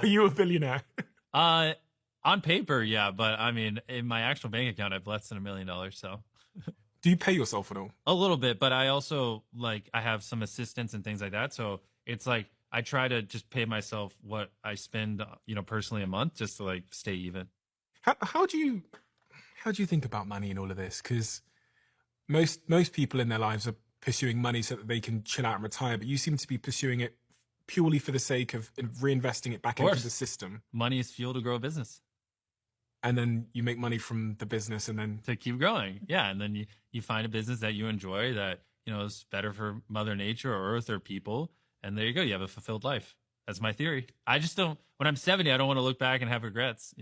Are you a billionaire? Uh, on paper, yeah, but I mean, in my actual bank account, I have less than $1 million. So Do you pay yourself at all? a little bit, but I also like I have some assistants and things like that. So it's like I try to just pay myself what I spend, personally a month, just to like stay even. How do you think about money in all of this? Because most people in their lives are pursuing money so that they can chill out and retire, but you seem to be pursuing it purely for the sake of reinvesting it Of back into the course, system, money is fuel to grow a business, and then you make money from the business, and then to keep growing. Yeah, and then you find a business that you enjoy that is better for Mother Nature or Earth or people, and there you go. You have a fulfilled life. That's my theory. I just don't. When I'm 70, I don't want to look back and have regrets.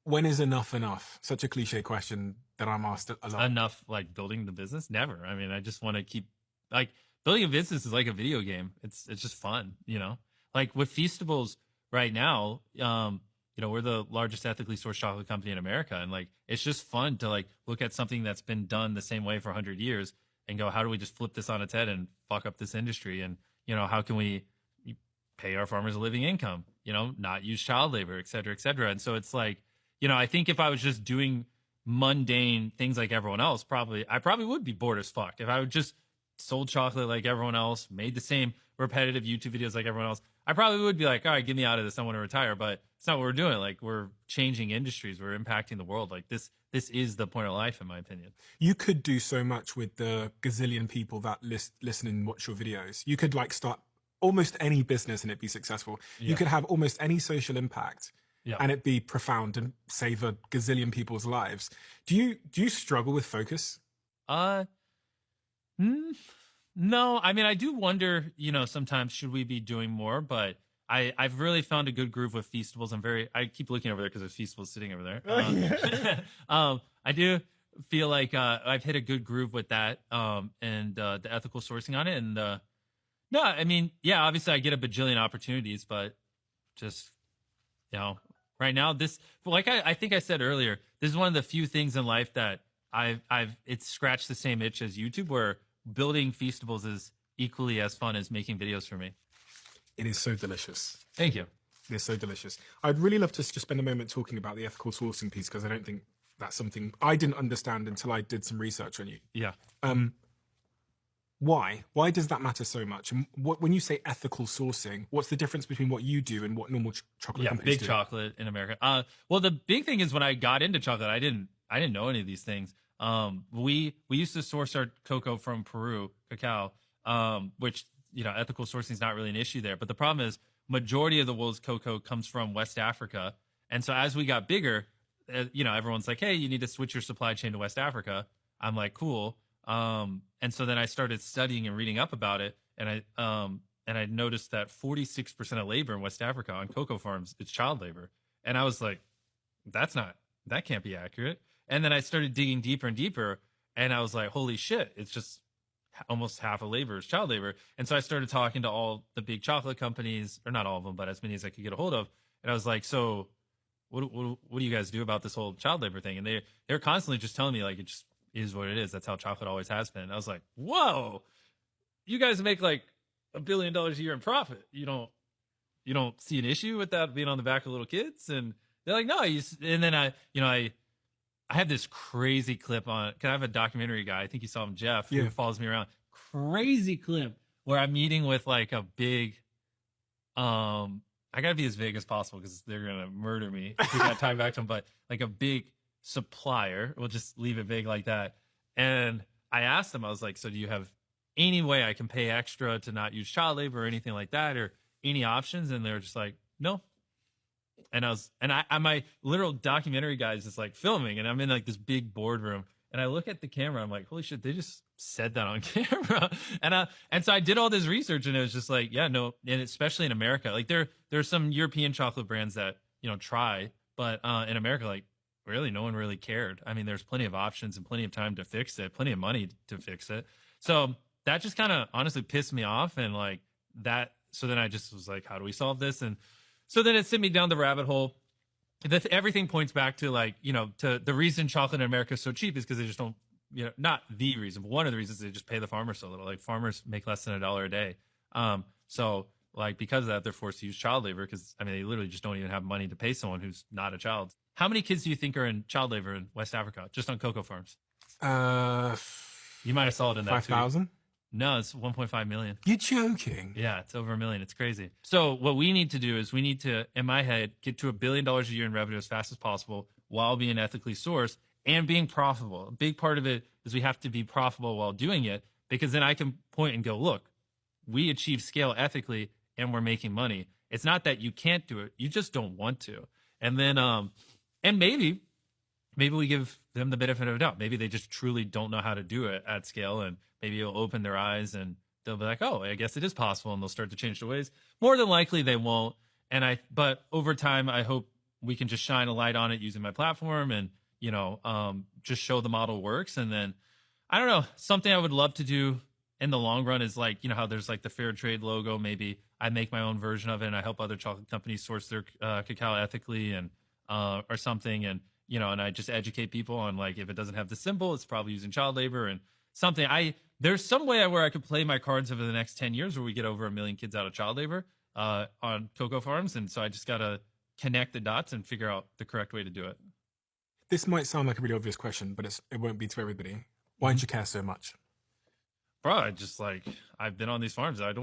when is enough enough? Such a cliche question that I'm asked a lot. Enough like building the business? Never. I mean, I just want to keep like building a business is like a video game. It's just fun. Like with Feastables right now, we're the largest ethically sourced chocolate company in America, and like it's just fun to like look at something that's been done the same way for 100 years and go, how do we just flip this on its head and fuck up this industry? And how can we pay our farmers a living income? Not use child labor, et cetera, et cetera. And so it's like, I think if I was just doing mundane things like everyone else, I probably would be bored as fuck. If I would just sold chocolate like everyone else, made the same repetitive YouTube videos like everyone else, I probably would be like, all right, get me out of this. I want to retire. But it's not what we're doing. Like we're changing industries. We're impacting the world. Like this is the point of life, in my opinion. You could do so much with the gazillion people that listen and watch your videos. You could like start almost any business and it be successful. Yeah. You could have almost any social impact Yeah. and it be profound and save a gazillion people's lives. Do you struggle with focus? Uh, no, I mean, I do wonder, sometimes should we be doing more, but I've really found a good groove with Feastables. I keep looking over there because there's Feastables sitting over there. I do feel like, I've hit a good groove with that, and, the ethical sourcing on it. And, no, I mean, yeah, obviously I get a bajillion opportunities, but just, right now like I think I said earlier, this is one of the few things in life that it's scratched the same itch as YouTube, where building Feastables is equally as fun as making videos for me. It is so delicious. Thank you. It is so delicious. I'd really love to just spend a moment talking about the ethical sourcing piece, because I don't think that's something I didn't understand until I did some research on you. Yeah. Why? Why does that matter so much? And when you say ethical sourcing, what's the difference between what you do and what normal chocolate companies big do? chocolate in America. Well, the big thing is when I got into chocolate, I didn't know any of these things. We used to source our cocoa from Peru, cacao, which ethical sourcing is not really an issue there. But the problem is, majority of the world's cocoa comes from West Africa, and so as we got bigger, everyone's like, hey, you need to switch your supply chain to West Africa. I'm like, cool. And so then I started studying and reading up about it, and I noticed that 46% of labor in West Africa on cocoa farms is child labor. And I was like, that can't be accurate. And then I started digging deeper and deeper, and I was like, holy shit, it's just almost half of labor is child labor. And so I started talking to all the big chocolate companies, or not all of them, but as many as I could get a hold of. And I was like, so what do you guys do about this whole child labor thing? And they're constantly just telling me like, it just is what it is. That's how chocolate always has been. And I was like, whoa, you guys make like $1 billion a year in profit. You don't see an issue with that being on the back of little kids? And they're like, no. And then I have this crazy clip on, cause I have a documentary guy, I think you saw him, Jeff, who follows me around. Crazy clip where I'm meeting with like a big, I gotta be as vague as possible because they're gonna murder me if we got time back to them, but like a big supplier, we'll just leave it vague like that. And I asked them, I was like, so do you have any way I can pay extra to not use child labor or anything like that, or any options? And they're just like, no. And my literal documentary guy is just like filming, and I'm in like this big boardroom, and I look at the camera, I'm like, holy shit, they just said that on camera. And so I did all this research, and it was just like, yeah, no. And especially in America, like there's some European chocolate brands that, try, but, in America, like, really, no one really cared. I mean, there's plenty of options and plenty of time to fix it, plenty of money to fix it. So that just kind of honestly pissed me off. And like that, so then I just was like, how do we solve this? And so then it sent me down the rabbit hole. Everything points back to like, to the reason chocolate in America is so cheap is because they just don't, not the reason, but one of the reasons they just pay the farmers so little. Like farmers make less than $1 a day. So like because of that, they're forced to use child labor because I mean they literally just don't even have money to pay someone who's not a child. How many kids do you think are in child labor in West Africa, just on cocoa farms? Uh, You might have saw it in that tweet. 5,000? No, it's 1.5 million. You're joking. Yeah, it's over a million. It's crazy. So what we need to do is we need to, in my head, get to $1 billion a year in revenue as fast as possible while being ethically sourced and being profitable. A big part of it is we have to be profitable while doing it, because then I can point and go, look, we achieve scale ethically and we're making money. It's not that you can't do it. You just don't want to. And then, and maybe we give them the benefit of the doubt. Maybe they just truly don't know how to do it at scale, and maybe it'll open their eyes and they'll be like, oh, I guess it is possible, and they'll start to change their ways. More than likely they won't. But over time, I hope we can just shine a light on it using my platform and, just show the model works. And then, I don't know, something I would love to do in the long run is like, how there's like the fair trade logo. Maybe I make my own version of it and I help other chocolate companies source their cacao ethically and, or something. And, and I just educate people on like, if it doesn't have the symbol, it's probably using child labor and something. There's some way where I could play my cards over the next 10 years where we get over 1 million kids out of child labor on cocoa farms. And so I just got to connect the dots and figure out the correct way to do it. This might sound like a really obvious question, but it won't be to everybody. Why don't you care so much? Bro, I've been on these farms. I don't